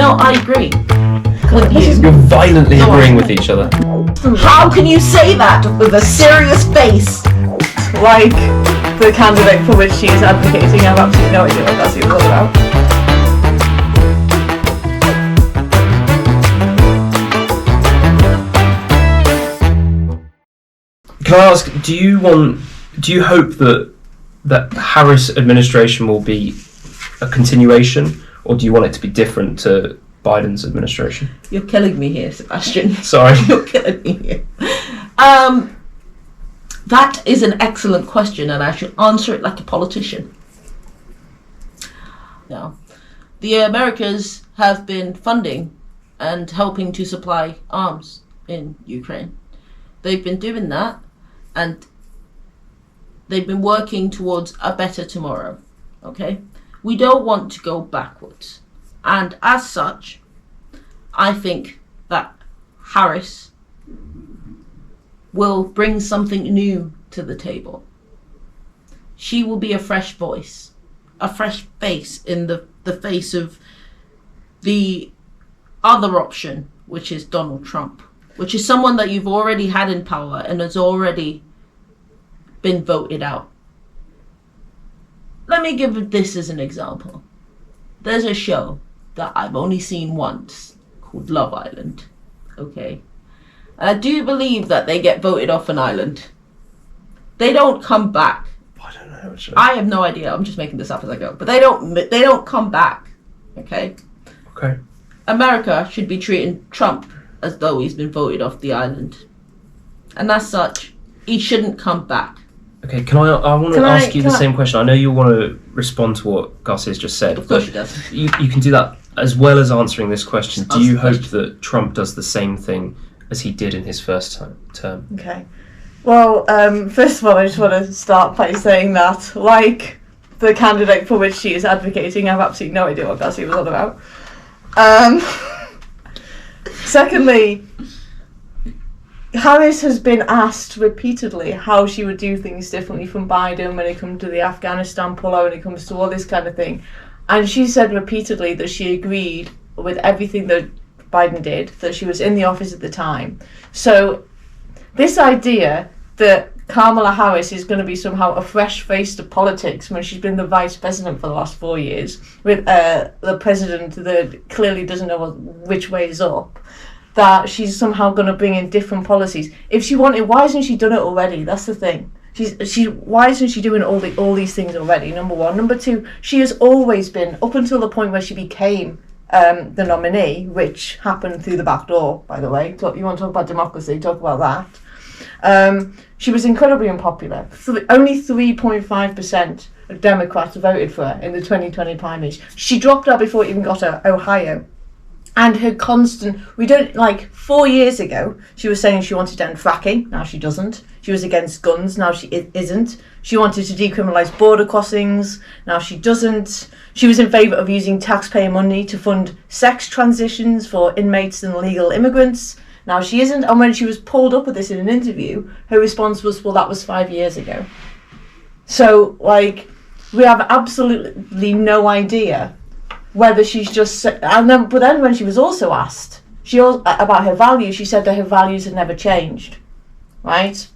No, I agree with you. You're violently agreeing with each other. How can you say that with a serious face? Like the candidate for which she is advocating. I have absolutely no idea what that's even all about. Can I ask, do you hope that Harris administration will be a continuation, or do you want it to be different to Biden's administration? You're killing me here, Sebastian. Sorry. You're killing me here. That is an excellent question, and I should answer it like a politician. Now, the Americas have been funding and helping to supply arms in Ukraine. They've been doing that, and they've been working towards a better tomorrow. Okay? We don't want to go backwards. And as such, I think that Harris will bring something new to the table. She will be a fresh voice, a fresh face in the face of the other option, which is Donald Trump, which is someone that you've already had in power and has already been voted out. Let me give this as an example. There's a show that I've only seen once called Love Island, okay? I do believe that they get voted off an island. They don't come back. I don't know. Actually. I have no idea. I'm just making this up as I go. But they don't come back. Okay? Okay. America should be treating Trump as though he's been voted off the island. And as such, he shouldn't come back. Okay, I want to ask you the same question. I know you want to respond to what Garcia's just said. Of course she does. You can do that as well as answering this question. Do you hope that Trump does the same thing as he did in his first term? Okay. Well, first of all, I just want to start by saying that, like the candidate for which she is advocating, I have absolutely no idea what Garcia was on about. Secondly, Harris has been asked repeatedly how she would do things differently from Biden when it comes to the Afghanistan pullout, when it comes to all this kind of thing. And she said repeatedly that she agreed with everything that Biden did, that she was in the office at the time. So this idea that Kamala Harris is going to be somehow a fresh face to politics when she's been the vice president for the last 4 years, with the president that clearly doesn't know which way is up, that she's somehow going to bring in different policies. If she wanted, why hasn't she done it already? That's the thing. Why isn't she doing all these things already? Number one. Number two, she has always been, up until the point where she became the nominee, which happened through the back door, by the way. You want to talk about democracy, talk about that. She was incredibly unpopular. Only 3.5% of Democrats voted for her in the 2020 primaries. She dropped out before it even got to Ohio. And her constant, 4 years ago, she was saying she wanted to end fracking. Now she doesn't. She was against guns. Now she isn't. She wanted to decriminalise border crossings. Now she doesn't. She was in favour of using taxpayer money to fund sex transitions for inmates and illegal immigrants. Now she isn't. And when she was pulled up with this in an interview, her response was, well, that was 5 years ago. So, we have absolutely no idea whether she's just... But then when she was also asked about her values, she said that her values had never changed, right?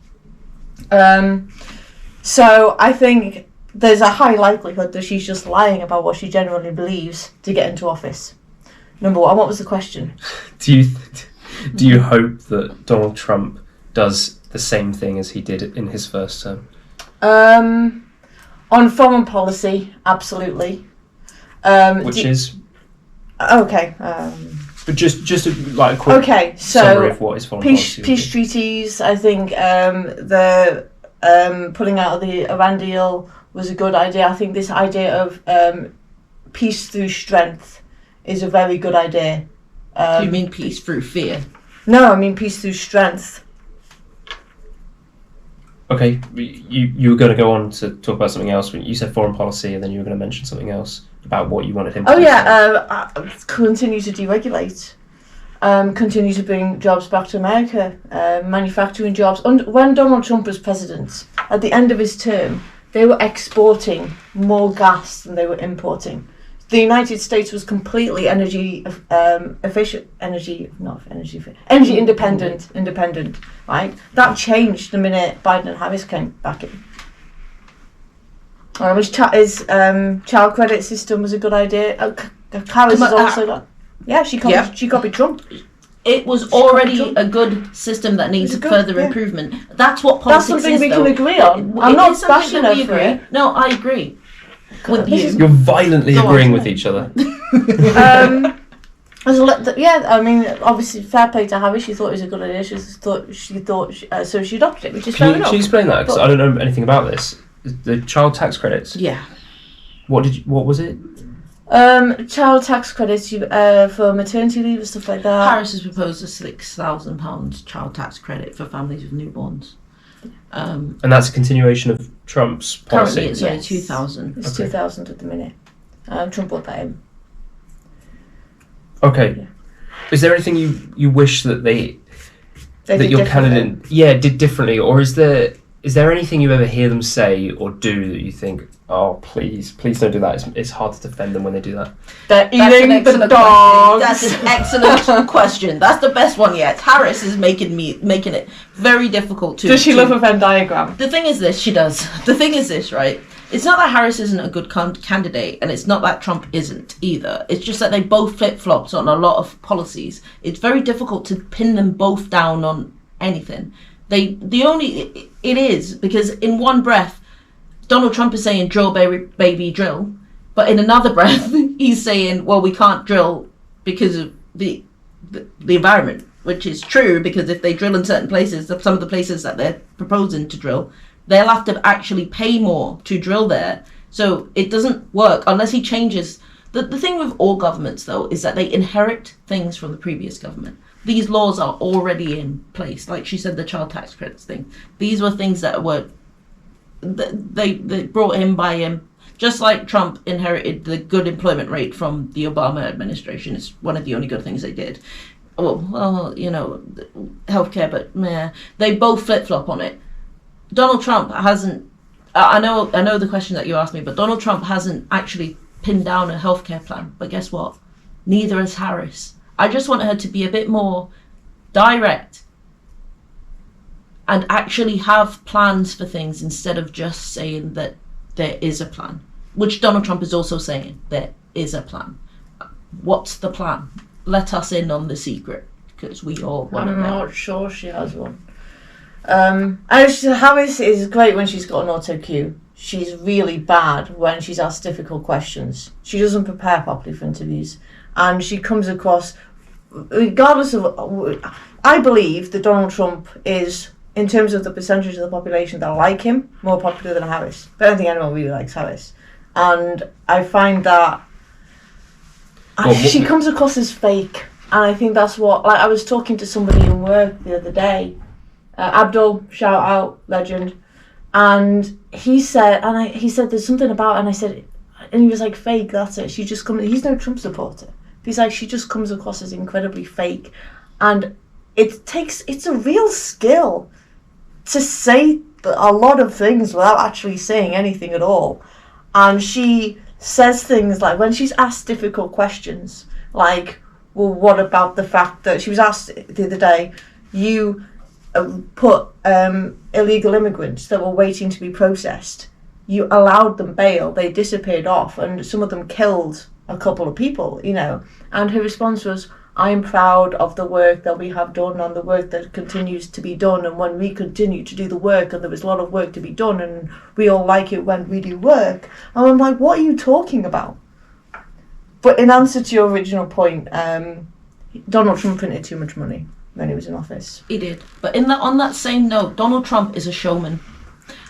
So I think there's a high likelihood that she's just lying about what she genuinely believes to get into office. Number one, what was the question? Do you hope that Donald Trump does the same thing as he did in his first term? On foreign policy, absolutely. Which is? Okay. But just a quick summary of what is foreign policy. Peace treaties. I think the pulling out of the Iran deal was a good idea. I think this idea of peace through strength is a very good idea. You mean peace through fear? No, I mean peace through strength. Okay, you were going to go on to talk about something else. You said foreign policy, and then you were going to mention something else about what you wanted him to do. Continue to deregulate. Continue to bring jobs back to America. Manufacturing jobs. When Donald Trump was president, at the end of his term, they were exporting more gas than they were importing. the United States was completely energy independent, right? That changed the minute Biden and Harris came back in. His child credit system was a good idea. Harris has also got. Yeah, she copied Trump. It was already a good system that needs further improvement. That's what politics is. That's something we can agree on. I'm not bashing her for it. No, I agree with you. You're violently agreeing with each other. I mean, obviously, fair play to Harry. She thought it was a good idea. So she adopted it, which is fair enough. Can you explain that? Because I don't know anything about this. The child tax credits. Yeah. What was it? Child tax credits for maternity leave and stuff like that. Harris has proposed a £6,000 child tax credit for families with newborns. And that's a continuation of Trump's policy. Currently, it's only 2,000. It's 2,000 at the minute. Trump put that in. Okay. Yeah. Is there anything you wish that that your candidate did differently, or is there anything you ever hear them say or do that you think, oh, please don't do that? It's hard to defend them when they do that. They're eating the dogs. That's an excellent question. That's the best one yet. Harris is making it very difficult to. Does she love a Venn diagram? The thing is this, she does. The thing is this, right? It's not that Harris isn't a good candidate, and it's not that Trump isn't either. It's just that they both flip-flopped on a lot of policies. It's very difficult to pin them both down on anything. It is, because in one breath, Donald Trump is saying drill, baby, drill, but in another breath, he's saying, well, we can't drill because of the environment, which is true, because if they drill in certain places, some of the places that they're proposing to drill, they'll have to actually pay more to drill there. So it doesn't work unless he changes. The thing with all governments, though, is that they inherit things from the previous government. These laws are already in place. Like she said, the child tax credits thing. These were things that were, they brought in by him. Just like Trump inherited the good employment rate from the Obama administration. It's one of the only good things they did. Well, healthcare, but meh. They both flip-flop on it. Donald Trump hasn't, I know the question that you asked me, but Donald Trump hasn't actually pinned down a healthcare plan. But guess what? Neither has Harris. I just want her to be a bit more direct and actually have plans for things instead of just saying that there is a plan, which Donald Trump is also saying there is a plan. What's the plan? Let us in on the secret, because we all want to know. I'm not sure she has one. Harris is great when she's got an auto cue. She's really bad when she's asked difficult questions. She doesn't prepare properly for interviews, and she comes across, regardless of, I believe that Donald Trump is, in terms of the percentage of the population that like him, more popular than Harris. But I don't think anyone really likes Harris, and I find that she comes across as fake, and I think that's what. Like, I was talking to somebody in work the other day. Abdul, shout out, legend, and he said there's something about, and I said, and he was like, fake, that's it. She just comes. He's no Trump supporter. He's like, she just comes across as incredibly fake, and it's a real skill to say a lot of things without actually saying anything at all, and she says things like, when she's asked difficult questions, like, well, what about the fact that she was asked the other day, you put illegal immigrants that were waiting to be processed, you allowed them bail, they disappeared off, and some of them killed a couple of people, and her response was, I'm proud of the work that we have done and the work that continues to be done, and when we continue to do the work, and there was a lot of work to be done, and we all like it when we do work. And I'm like, what are you talking about? But in answer to your original point, Donald Trump printed too much money when he was in office. He did. But on that same note, Donald Trump is a showman.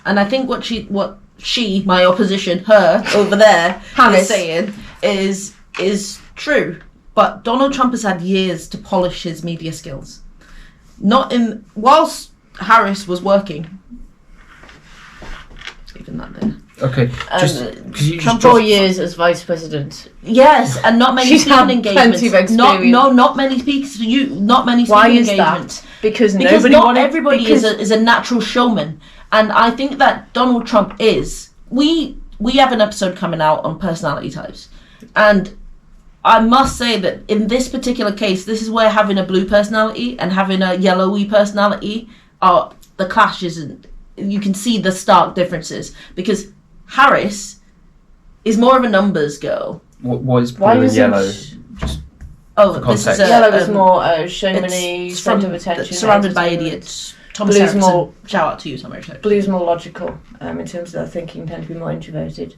And I think what she, my opposition, her over there, is saying is true. But Donald Trump has had years to polish his media skills. Whilst Harris was working. Even that there. Okay. Trump 4 years as vice president. Yes, and not many speaking engagements. Plenty of experience. Not many speaking. Not many speaking Why is engagements. That? Because not everybody is a natural showman, and I think that Donald Trump is. We have an episode coming out on personality types. And I must say that in this particular case, this is where having a blue personality and having a yellowy personality are the clashes, and you can see the stark differences, because Harris is more of a numbers girl. What is blue and yellow? This is yellow is more show money, centre of attention, surrounded by idiots. Thomas Blue's more, shout out to you, Thomas. Blue's more logical in terms of their thinking, tend to be more introverted.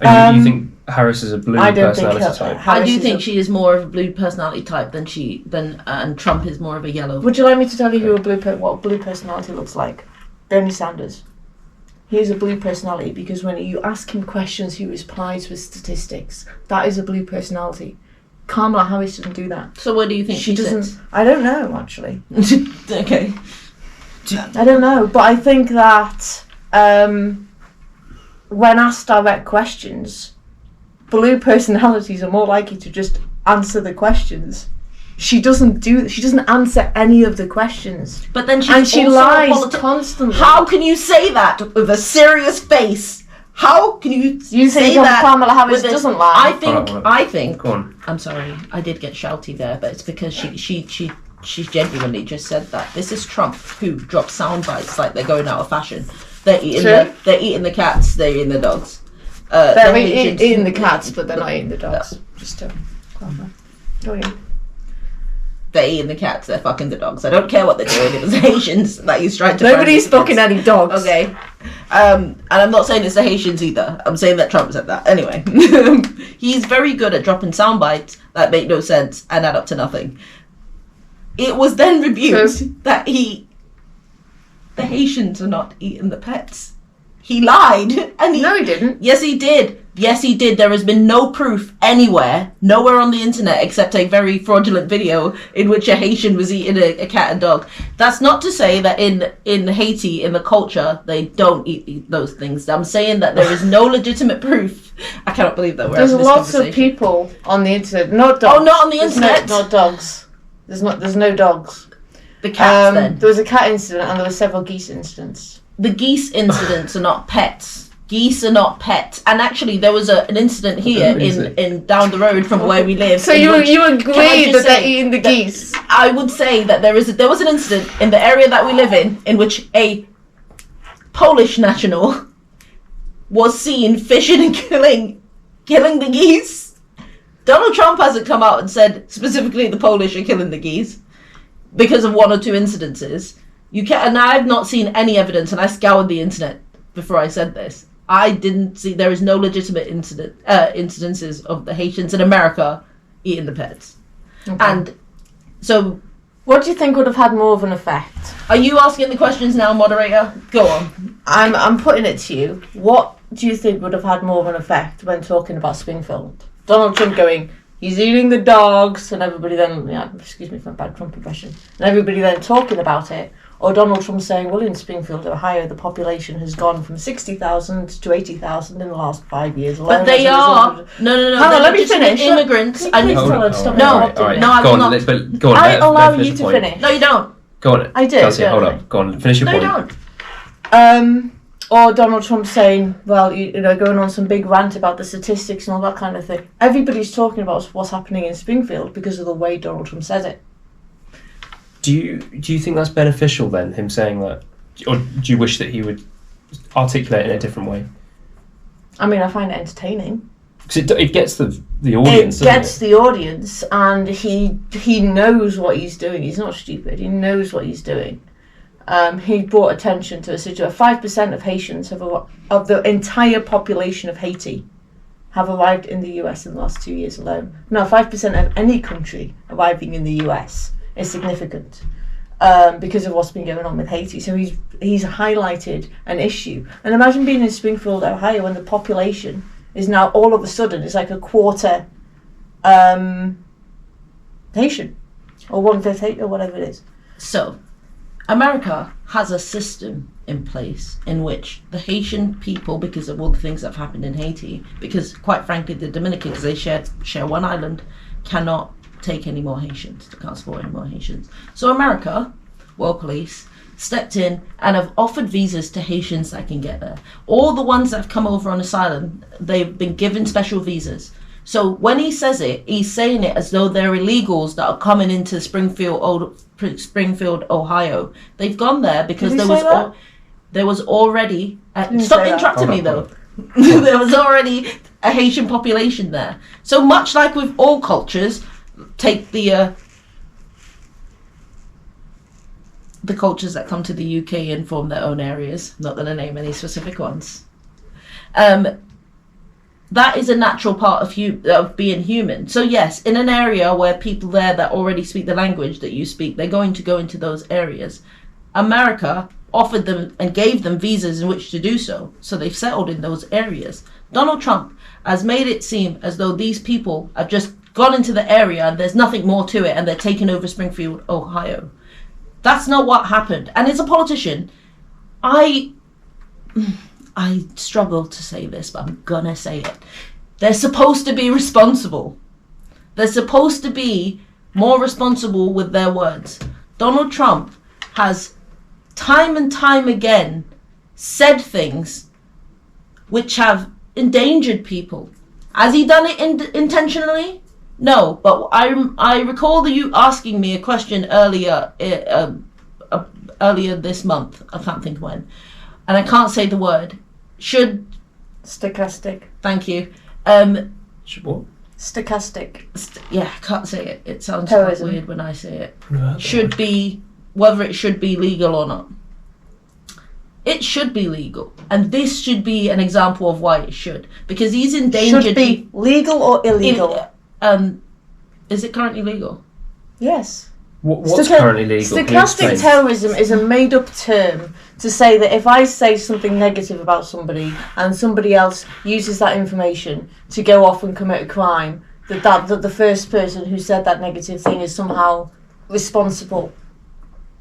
And you think Harris is a blue personality type? I do think she is more of a blue personality type and Trump is more of a yellow. Would you like me to tell you what a blue personality looks like? Bernie Sanders. He is a blue personality because when you ask him questions, he replies with statistics. That is a blue personality. Kamala Harris doesn't do that. So where do you think she doesn't? sits? I don't know, actually. Okay. I don't know, but I think that when asked direct questions, blue personalities are more likely to just answer the questions. She doesn't answer any of the questions. But then she lies constantly. How can you say that with a serious face? How can you say that? Kamala Harris doesn't lie. I think. Go on. I'm sorry, I did get shouty there, but it's because she genuinely just said that. This is Trump who drops sound bites like they're going out of fashion. They're eating the cats. They're eating the dogs. They're eating the cats, but they're not eating the dogs. Just to clarify. Go ahead. They're eating the cats, they're fucking the dogs. I don't care what they're doing. It was the Haitians that he's trying to... Nobody's fucking any dogs. Okay. And I'm not saying it's the Haitians either. I'm saying that Trump said that. Anyway. He's very good at dropping sound bites that make no sense and add up to nothing. It was then rebuked that the Haitians are not eating the pets. He lied. No, he didn't. Yes, he did. Yes, he did. There has been no proof nowhere on the internet, except a very fraudulent video in which a Haitian was eating a cat and dog. That's not to say that in Haiti, in the culture, they don't eat those things. I'm saying that there is no legitimate proof. I cannot believe that we're having this conversation. There's lots of people on the internet, not dogs. Oh, not on the internet? Not dogs. There's no dogs. The cats, then. There was a cat incident and there were several geese incidents. The geese incidents are not pets. Geese are not pets. And actually, there was an incident here in down the road from where we live. So you agree that they're eating the geese? I would say that there was an incident in the area that we live in which a Polish national was seen fishing and killing the geese. Donald Trump hasn't come out and said specifically the Polish are killing the geese because of one or two incidences. And I've not seen any evidence, and I scoured the internet before I said this. I didn't see, there is no legitimate incidences of the Haitians in America eating the pets. Okay. And so... What do you think would have had more of an effect? Are you asking the questions now, moderator? Go on. I'm putting it to you. What do you think would have had more of an effect when talking about Springfield? Donald Trump going, he's eating the dogs, and everybody then, excuse me for my bad Trump impression, and everybody then talking about it. Or Donald Trump saying, well, in Springfield, Ohio, the population has gone from 60,000 to 80,000 in the last 5 years alone. But they are... No. Let me finish. Immigrants. I need to tell her to stop interrupting me. No, I will not. Go on, I allow you to finish. No, you don't. Go on. I did. Kelsey, hold on. Go on, finish your point. No, you don't. Or Donald Trump saying, well, going on some big rant about the statistics and all that kind of thing. Everybody's talking about what's happening in Springfield because of the way Donald Trump says it. Do you think that's beneficial then, him saying that? Or do you wish that he would articulate it in a different way? I mean, I find it entertaining. Because it gets the audience, It gets the audience, and he knows what he's doing. He's not stupid. He knows what he's doing. He brought attention to a situation. 5% of Haitians of the entire population of Haiti have arrived in the US in the last 2 years alone. Now, 5% of any country arriving in the US is significant because of what's been going on with Haiti. So he's highlighted an issue. And imagine being in Springfield, Ohio, when the population is now all of a sudden it's like a quarter Haitian, or 1/5 Haitian, or whatever it is. So, America has a system in place in which the Haitian people, because of all the things that have happened in Haiti, because quite frankly the Dominicans, they share one island, cannot take any more Haitians. They can't support any more Haitians. So America, World Police, stepped in and have offered visas to Haitians that can get there. All the ones that have come over on asylum, they've been given special visas. So when he says it, he's saying it as though they're illegals that are coming into Springfield, Ohio. They've gone there because there was already stop interrupting me though. There was already a Haitian population there. So much like with all cultures, take the cultures that come to the UK and form their own areas. I'm not going to name any specific ones. That is a natural part of being human. So yes, in an area where people there that already speak the language that you speak, they're going to go into those areas. America offered them and gave them visas in which to do so. So they've settled in those areas. Donald Trump has made it seem as though these people have just gone into the area and there's nothing more to it and they're taking over Springfield, Ohio. That's not what happened. And as a politician, I struggle to say this, but I'm gonna say it. They're supposed to be responsible. They're supposed to be more responsible with their words. Donald Trump has time and time again said things which have endangered people. Has he done it intentionally? No, but I recall you asking me a question earlier this month. I can't think when, and I can't say the word. Stochastic. Thank you. Should what? Stochastic. Yeah, I can't say it. It sounds Terrorism. weird when I say it. Should be, whether it should be legal or not. It should be legal, and this should be an example of why it should, because he's endangered. Should be legal or illegal? Is it currently legal? Yes. What's currently legal? Stochastic terrorism is a made-up term to say that if I say something negative about somebody and somebody else uses that information to go off and commit a crime, that the first person who said that negative thing is somehow responsible.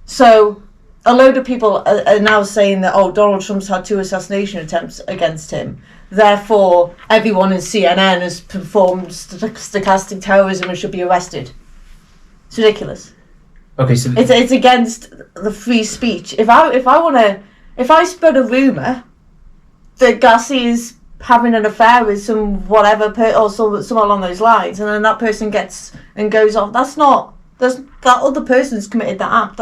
So a load of people are now saying that, Donald Trump's had 2 assassination attempts against him. Therefore, everyone in CNN has performed stochastic terrorism and should be arrested. It's ridiculous. Okay, so it's against the free speech. If I spread a rumor that Gassi is having an affair with some whatever or someone along those lines, and then that person gets and goes off, that other person's committed that act.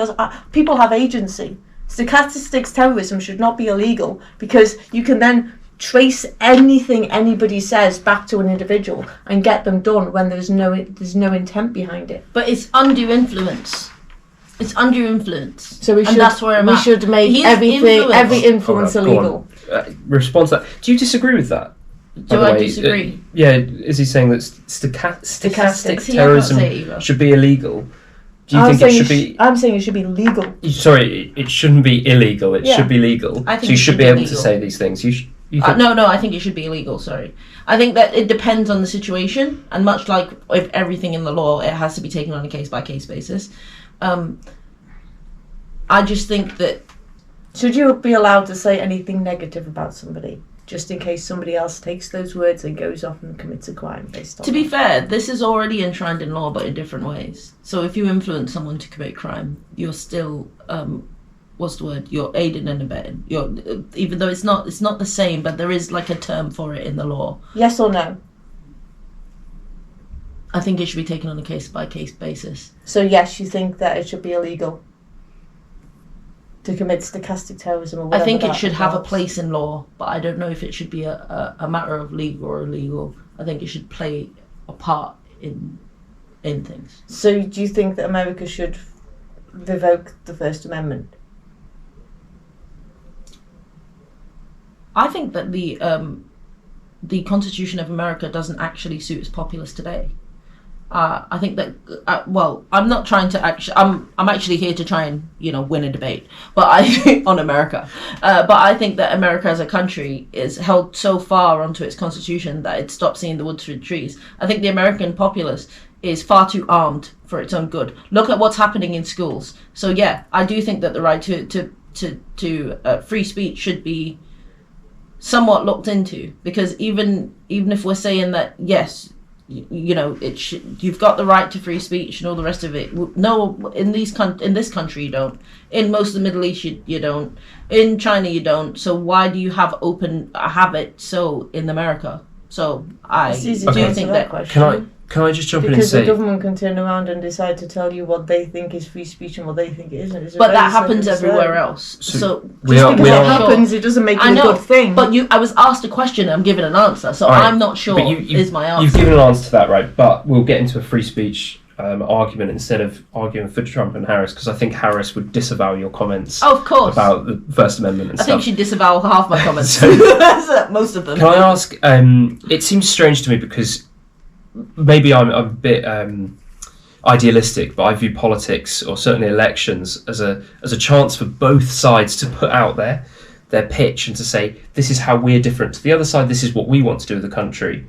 People have agency. Stochastic terrorism should not be illegal because you can then trace anything anybody says back to an individual and get them done when there's no intent behind it. But it's undue influence. It's undue influence. So we should make every influence illegal. Response to that. Do you disagree with that? Do I disagree? Yeah, is he saying that stochastic terrorism should be illegal? Do you think it should be? I'm saying it should be legal. Sorry, it shouldn't be illegal. It should be legal. I think so you should be able to say these things. No, I think it should be illegal. Sorry, I think that it depends on the situation, and much like with everything in the law, it has to be taken on a case-by-case basis. I just think that... Should you be allowed to say anything negative about somebody, just in case somebody else takes those words and goes off and commits a crime based on To be fair, this is already enshrined in law, but in different ways. So if you influence someone to commit crime, you're still... what's the word? You're aiding and abetting. Even though it's not the same, but there is like a term for it in the law. Yes or no? I think it should be taken on a case-by-case basis. So yes, you think that it should be illegal to commit stochastic terrorism or whatever? I think it should have a place in law, but I don't know if it should be a matter of legal or illegal. I think it should play a part in things. So do you think that America should revoke the First Amendment? I think that the Constitution of America doesn't actually suit its populace today. I think that I'm not trying to I'm actually here to try and win a debate, but on America. But I think that America as a country is held so far onto its constitution that it stops seeing the woods through the trees. I think the American populace is far too armed for its own good. Look at what's happening in schools. So yeah, I do think that the right to free speech should be somewhat looked into, because even if we're saying that yes, you've got the right to free speech and all the rest of it. No, in this country you don't. In most of the Middle East you don't. In China you don't. So why do you have it so in America? So I It's easy do to answer think that that. question. Can I just jump in and Because the say, government can turn around and decide to tell you what they think is free speech and what they think it isn't. It's But that very happens slippery everywhere slope. else. So we Just are because we it are happens, it doesn't make it I a know, good thing. but I was asked a question and I'm giving an answer, so Right. I'm not sure But is my answer. You've given an answer to that, right? But we'll get into a free speech argument instead of arguing for Trump and Harris, because I think Harris would disavow your comments Oh, of course. about the First Amendment and I stuff. think she'd disavow half my comments. Most of them. Can I ask? It seems strange to me because maybe I'm a bit idealistic, but I view politics, or certainly elections, as a chance for both sides to put out their pitch and to say, this is how we're different to the other side, this is what we want to do with the country,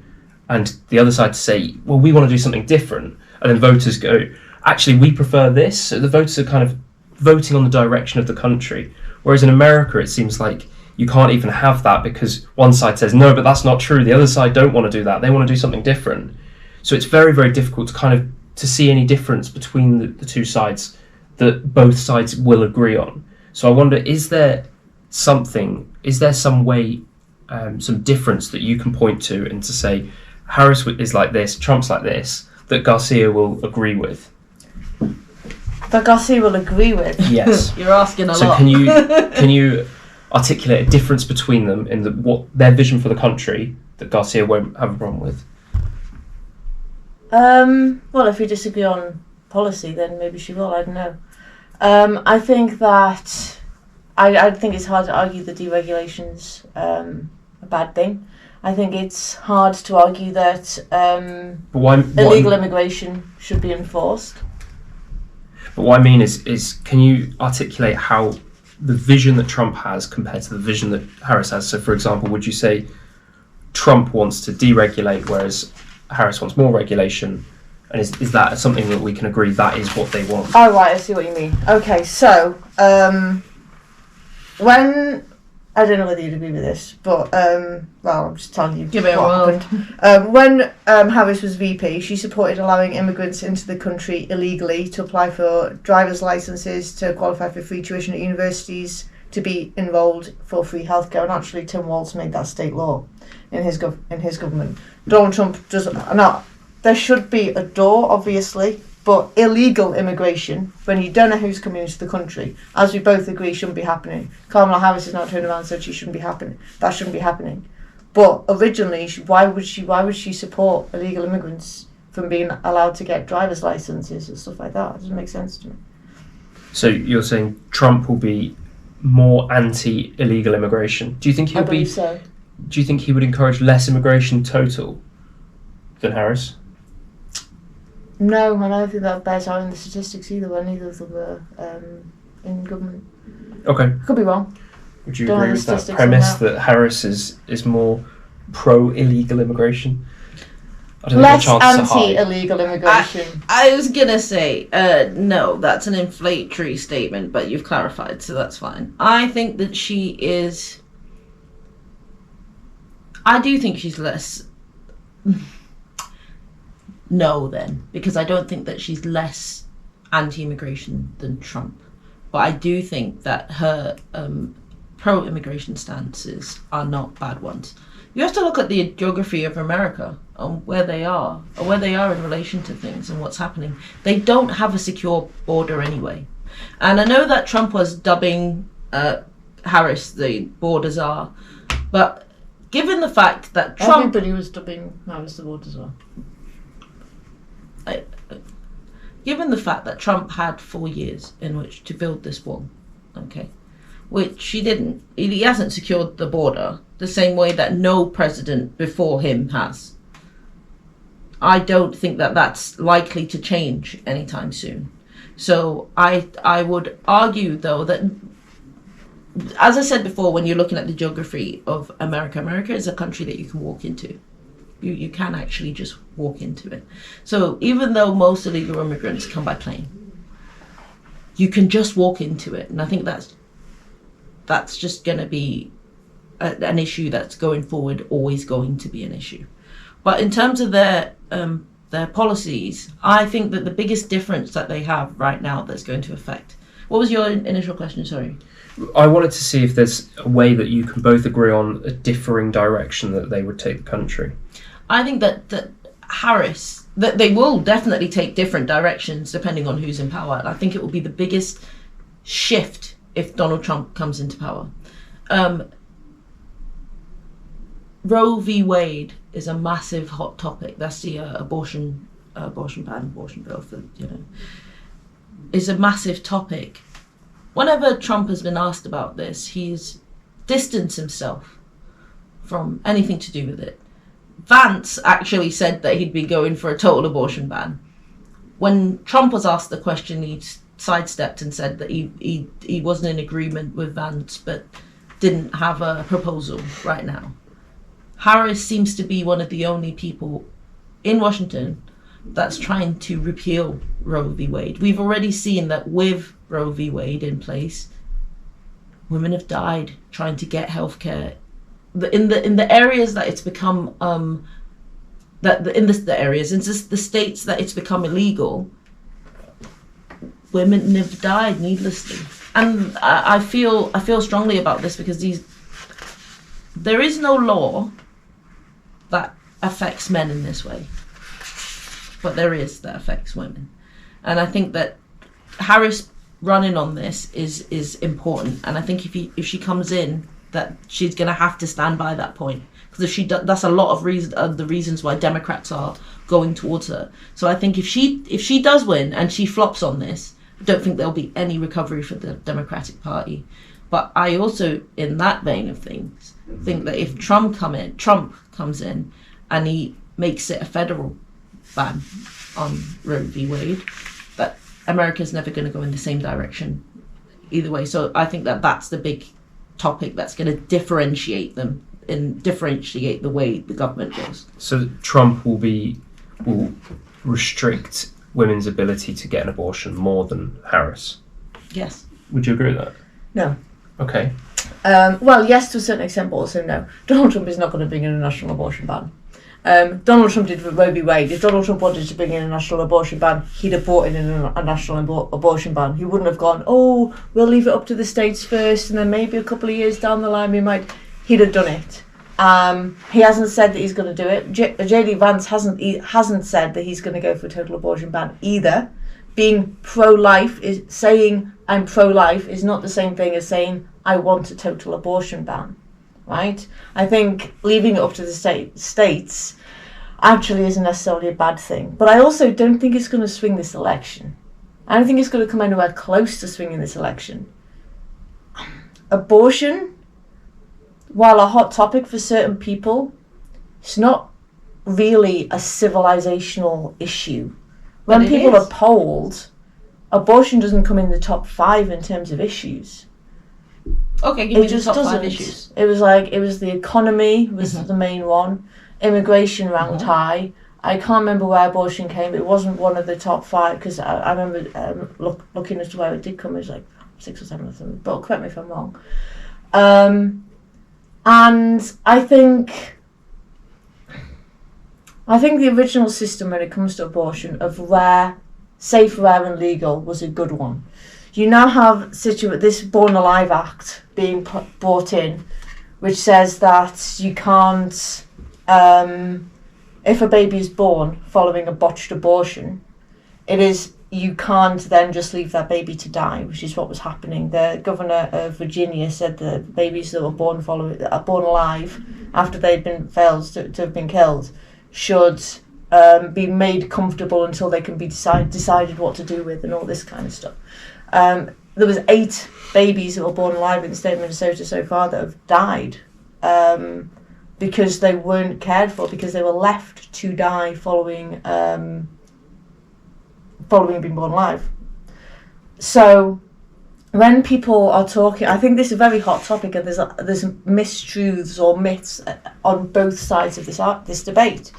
and the other side to say, well, we want to do something different, and then voters go, actually, we prefer this. So the voters are kind of voting on the direction of the country, whereas in America it seems like you can't even have that because one side says, no, but that's not true, the other side don't want to do that, they want to do something different. So it's very, very difficult to see any difference between the two sides that both sides will agree on. So I wonder, is there some way, some difference that you can point to and to say, Harris is like this, Trump's like this, that Garcia will agree with? That Garcia will agree with? Yes. You're asking a So lot. can you articulate a difference between them in what their vision for the country that Garcia won't have a problem with? Well, if we disagree on policy, then maybe she will. I don't know. I think that I think it's hard to argue that deregulation's a bad thing. I think it's hard to argue that illegal immigration should be enforced. But what I mean is, can you articulate how the vision that Trump has compared to the vision that Harris has? So, for example, would you say Trump wants to deregulate, whereas Harris wants more regulation? And is that something that we can agree that is what they want? Oh, right, I see what you mean. Okay, so, when... I don't know whether you'd agree with this, but, well, I'm just telling you Give it a what happened. When Harris was VP, she supported allowing immigrants into the country illegally to apply for driver's licenses, to qualify for free tuition at universities, to be enrolled for free healthcare, and actually Tim Walz made that state law in his government. Donald Trump does not. There should be a door, obviously, but illegal immigration, when you don't know who's coming into the country, as we both agree, shouldn't be happening. Kamala Harris has not turned around and said she shouldn't be happening. That shouldn't be happening. But originally, why would she support illegal immigrants from being allowed to get driver's licenses and stuff like that? It doesn't make sense to me. So you're saying Trump will be more anti-illegal immigration? Do you think I believe so. Do you think he would encourage less immigration total than Harris? No, and I don't think that bears out in the statistics either, when neither of them were in government. Okay. Could be wrong. Would you Don't agree have with that statistics premise on that Harris is more pro-illegal immigration? I don't Less think the chances are high. anti-illegal immigration. I was gonna say, no, that's an inflammatory statement, but you've clarified, so that's fine. I think that she is... I do think she's less... No, then, because I don't think that she's less anti-immigration than Trump. But I do think that her pro-immigration stances are not bad ones. You have to look at the geography of America and where they are in relation to things and what's happening. They don't have a secure border anyway. And I know that Trump was dubbing Harris the border czar, but given the fact that Trump... Everybody was dubbing Harris the border czar. Given the fact that Trump had 4 years in which to build this wall, okay, which he didn't. He hasn't secured the border the same way that no president before him has. I don't think that that's likely to change anytime soon. So I would argue, though, that, as I said before, when you're looking at the geography of America, America is a country that you can walk into. You can actually just walk into it. So even though most illegal immigrants come by plane, you can just walk into it. And I think that's just going to be an issue that's going forward, always going to be an issue. But in terms of their policies, I think that the biggest difference that they have right now that's going to affect... What was your initial question? Sorry. I wanted to see if there's a way that you can both agree on a differing direction that they would take the country. I think that Harris, that they will definitely take different directions depending on who's in power. And I think it will be the biggest shift if Donald Trump comes into power. Roe v. Wade is a massive hot topic. That's the abortion bill for, is a massive topic. Whenever Trump has been asked about this, he's distanced himself from anything to do with it. Vance actually said that he'd be going for a total abortion ban. When Trump was asked the question, he sidestepped and said that he wasn't in agreement with Vance, but didn't have a proposal right now. Harris seems to be one of the only people in Washington that's trying to repeal Roe v. Wade. We've already seen that with Roe v. Wade in place, women have died trying to get healthcare. In the areas that it's become the states that it's become illegal, women have died needlessly. And I feel strongly about this because there is no law that affects men in this way, but there is that affects women. And I think that Harris running on this is important. And I think if she comes in, that she's going to have to stand by that point, because if she that's a lot of the reasons why Democrats are going towards her. So I think if she does win and she flops on this, I don't think there'll be any recovery for the Democratic Party. But I also, in that vein of things, think that if Trump comes in and he makes it a federal ban on Roe v. Wade, that America's never going to go in the same direction either way. So I think that that's the big topic that's going to differentiate them and differentiate the way the government goes. So Trump will restrict women's ability to get an abortion more than Harris? Yes. Would you agree with that? No. Okay. Well, yes, to a certain extent, but also no. Donald Trump is not going to bring in a national abortion ban. Donald Trump did with Roe v. Wade. If Donald Trump wanted to bring in a national abortion ban, he'd have brought in a national abortion ban. He wouldn't have gone, oh, we'll leave it up to the states first, and then maybe a couple of years down the line we might. He'd have done it. He hasn't said that he's going to do it. J.D. Vance hasn't said that he's going to go for a total abortion ban either. Being pro-life is saying I'm pro-life is not the same thing as saying I want a total abortion ban, right? I think leaving it up to the states actually isn't necessarily a bad thing. But I also don't think it's going to swing this election. I don't think it's going to come anywhere close to swinging this election. Abortion, while a hot topic for certain people, it's not really a civilizational issue. When people are polled, abortion doesn't come in the top 5 in terms of issues. Okay, give me the top 5 issues. It was the economy was the main one. Immigration ranked high. I can't remember where abortion came. It wasn't one of the top 5 because I remember looking as to where it did come. It was like 6 or 7 of them. But correct me if I'm wrong. And I think the original system when it comes to abortion of safe, rare and legal was a good one. You now have this Born Alive Act being brought in, which says that you can't, if a baby is born following a botched abortion, you can't then just leave that baby to die, which is what was happening. The governor of Virginia said that babies that were born alive after they'd been failed to have been killed should be made comfortable until they can be decided what to do with and all this kind of stuff. There was 8 babies that were born alive in the state of Minnesota so far that have died because they weren't cared for, because they were left to die following being born alive. So when people are talking, I think this is a very hot topic, and there's mistruths or myths on both sides of this debate.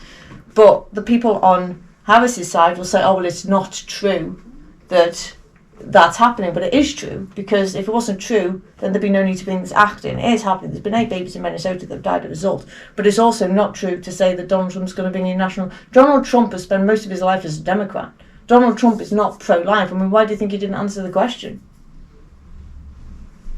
But the people on Harris's side will say, oh, well, it's not true that that's happening, but it is true, because if it wasn't true, then there'd be no need to bring this act in. It is happening. There's been 8 babies in Minnesota that have died as a result. But it's also not true to say that Donald Trump's going to bring in national... Donald Trump has spent most of his life as a Democrat. Donald Trump is not pro-life. I mean, why do you think he didn't answer the question?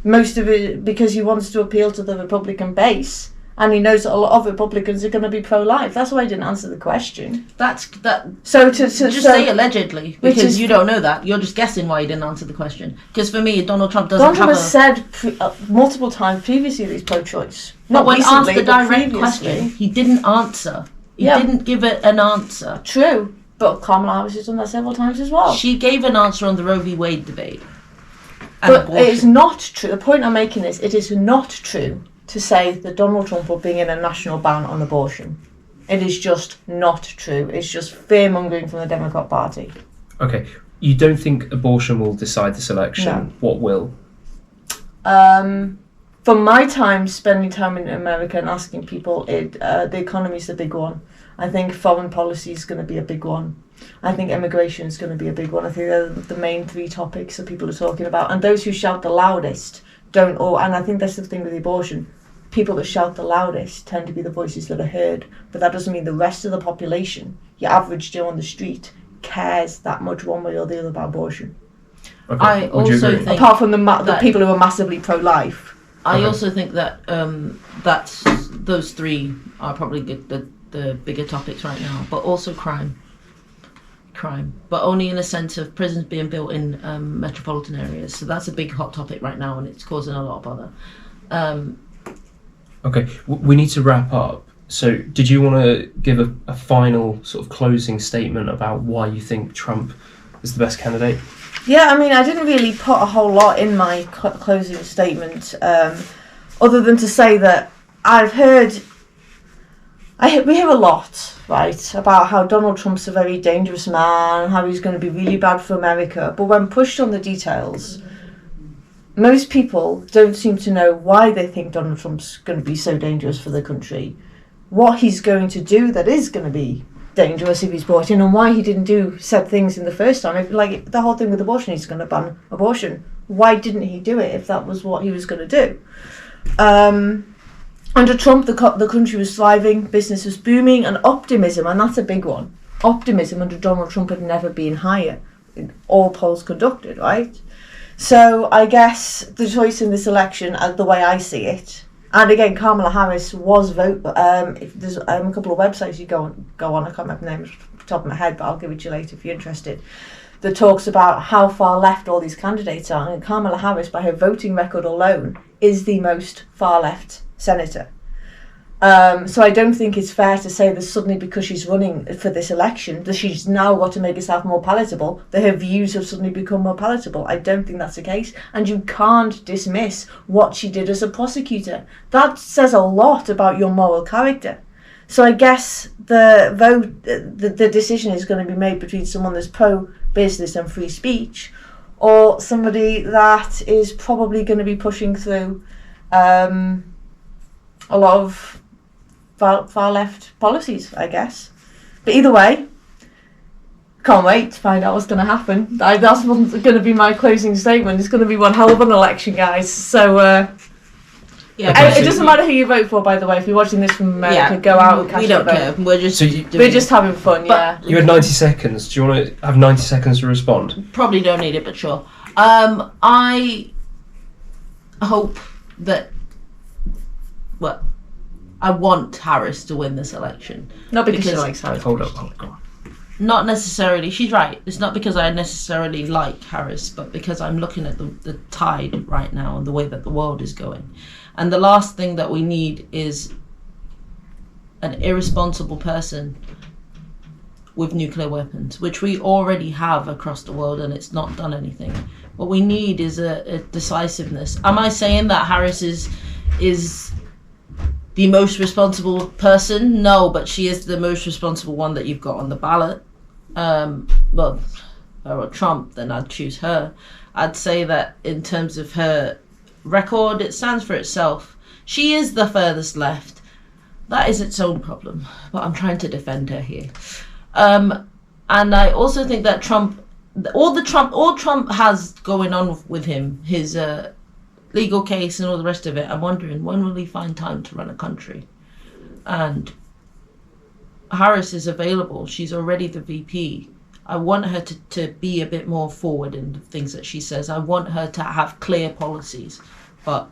Most of it because he wants to appeal to the Republican base, and he knows that a lot of Republicans are going to be pro-life. That's why I didn't answer the question. That's that. So Just say allegedly, because you don't know that. You're just guessing why you didn't answer the question. Because for me, Donald Trump doesn't Donald have Trump has said multiple times previously that he's pro-choice. But when asked recently, the but direct previously. question, he didn't answer. He didn't give it an answer. True, but Kamala Harris has done that several times as well. She gave an answer on the Roe v. Wade debate. But it is not true. The point I'm making is, it is not true to say that Donald Trump will bring in a national ban on abortion. It is just not true. It's just fear-mongering from the Democrat Party. Okay, you don't think abortion will decide this election? No. What will? From my time spending time in America and asking people, the economy is the big one. I think foreign policy is going to be a big one. I think immigration is going to be a big one. I think they're the main three topics that people are talking about. And those who shout the loudest don't, and I think that's the thing with the abortion. People that shout the loudest tend to be the voices that are heard. But that doesn't mean the rest of the population, your average Joe on the street, cares that much one way or the other about abortion. Okay. I also think, apart from the people who are massively pro-life. I also think that those three are probably the bigger topics right now, but also crime, but only in a sense of prisons being built in metropolitan areas. So that's a big hot topic right now, and it's causing a lot of bother. Okay, we need to wrap up. So did you want to give a final sort of closing statement about why you think Trump is the best candidate? Yeah, I mean, I didn't really put a whole lot in my closing statement, other than to say that we hear a lot, right, about how Donald Trump's a very dangerous man, how he's going to be really bad for America. But when pushed on the details, most people don't seem to know why they think Donald Trump's going to be so dangerous for the country, what he's going to do that is going to be dangerous if he's brought in, and why he didn't do said things in the first time. Like the whole thing with abortion, he's going to ban abortion. Why didn't he do it if that was what he was going to do? Under Trump, the country was thriving, business was booming, and optimism, and that's a big one. Optimism under Donald Trump had never been higher in all polls conducted, right? So I guess the choice in this election, the way I see it, and again, Kamala Harris was there's a couple of websites you go on. I can't remember the name off the top of my head, but I'll give it to you later if you're interested. That talks about how far left all these candidates are, and Kamala Harris, by her voting record alone, is the most far left senator. So I don't think it's fair to say that suddenly because she's running for this election that she's now got to make herself more palatable, that her views have suddenly become more palatable. I don't think that's the case, and you can't dismiss what she did as a prosecutor. That says a lot about your moral character. So I guess the decision is going to be made between someone that's pro-business and free speech, or somebody that is probably going to be pushing through a lot of far left policies, I guess. But either way, can't wait to find out what's going to happen. That's going to be my closing statement. It's going to be one hell of an election, guys. So it doesn't matter who you vote for, by the way. If you're watching this from America, go out and cast your vote. We don't care. We're just having fun. Yeah. You had 90 seconds. Do you want to have 90 seconds to respond? Probably don't need it, but sure. I hope that. Well, I want Harris to win this election. Not because she likes Harris. Hold on. Not necessarily. She's right. It's not because I necessarily like Harris, but because I'm looking at the tide right now and the way that the world is going. And the last thing that we need is an irresponsible person with nuclear weapons, which we already have across the world, and it's not done anything. What we need is a decisiveness. Am I saying that Harris is the most responsible person? No, but she is the most responsible one that you've got on the ballot. Or Trump, then I'd choose her. I'd say that in terms of her record, it stands for itself. She is the furthest left. That is its own problem, but I'm trying to defend her here. And I also think that all Trump has going on with him, his legal case and all the rest of it, I'm wondering when will he find time to run a country? And Harris is available. She's already the VP. I want her to be a bit more forward in the things that she says. I want her to have clear policies. But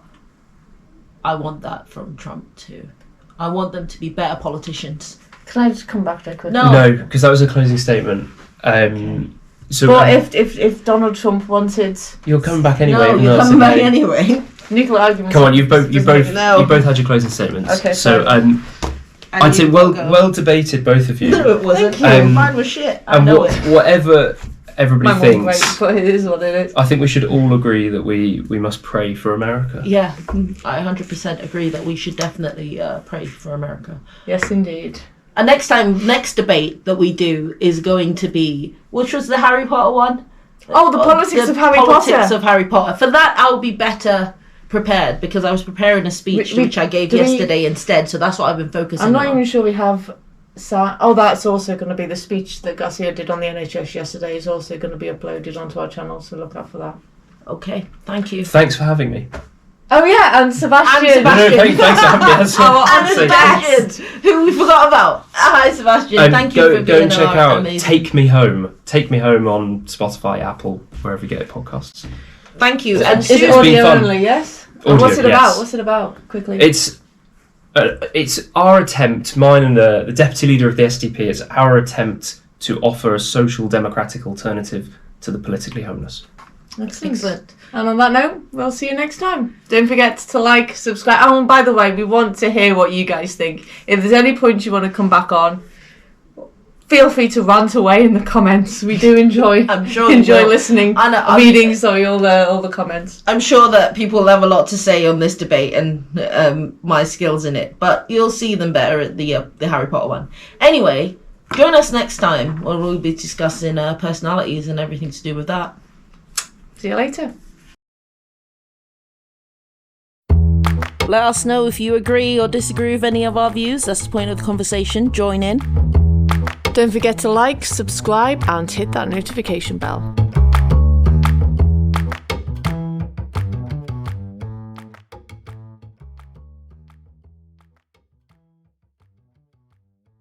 I want that from Trump too. I want them to be better politicians. Can I just come back there quickly? No. because that was a closing statement. So, but if Donald Trump wanted, you're coming back anyway. No, even you're though it's coming back okay. anyway. nuclear arguments. Come on, you've both No. had your closing statements. Okay, so fine. I'd say well debated, both of you. No, it wasn't. Thank you. Mine was shit. I And know it. whatever everybody Mine wasn't thinks, great, but it is what it is. I think we should all agree that we must pray for America. Yeah, I 100% agree that we should definitely pray for America. Yes, indeed. And next debate that we do is going to be, which was the Harry Potter one? Oh, the politics of Harry Politics Potter. of Harry Potter. For that, I'll be better prepared because I was preparing a speech which I gave yesterday instead. So that's what I've been focusing on. I'm not even sure we have. That's also going to be the speech that Garcia did on the NHS yesterday. Is also going to be uploaded onto our channel. So look out for that. Okay, thank you. Thanks for having me. Oh yeah, and Sebastian. And Sebastian. No, thanks for having me. That's what And I'm saying. Sebastian, who we forgot about. Hi, Sebastian. Thank you for Go being and check out amazing. Take Me Home. Take Me Home on Spotify, Apple, wherever you get your podcasts. Thank you. Is And Is it It's been audio fun. only? Yes. Audio, And what's it yes. about? What's it about? Quickly. It's our attempt, mine and the deputy leader of the SDP. It's our attempt to offer a social democratic alternative to the politically homeless. Excellent. And on that note, we'll see you next time. Don't forget to like, subscribe. Oh, and by the way, we want to hear what you guys think. If there's any points you want to come back on, feel free to rant away in the comments. We do enjoy I'm sure you enjoy will. listening, And reading. Sorry, all the comments. I'm sure that people will have a lot to say on this debate and my skills in it, but you'll see them better at the Harry Potter one. Anyway, join us next time where we'll be discussing personalities and everything to do with that. See you later. Let us know if you agree or disagree with any of our views. That's the point of the conversation. Join in. Don't forget to like, subscribe, and hit that notification bell.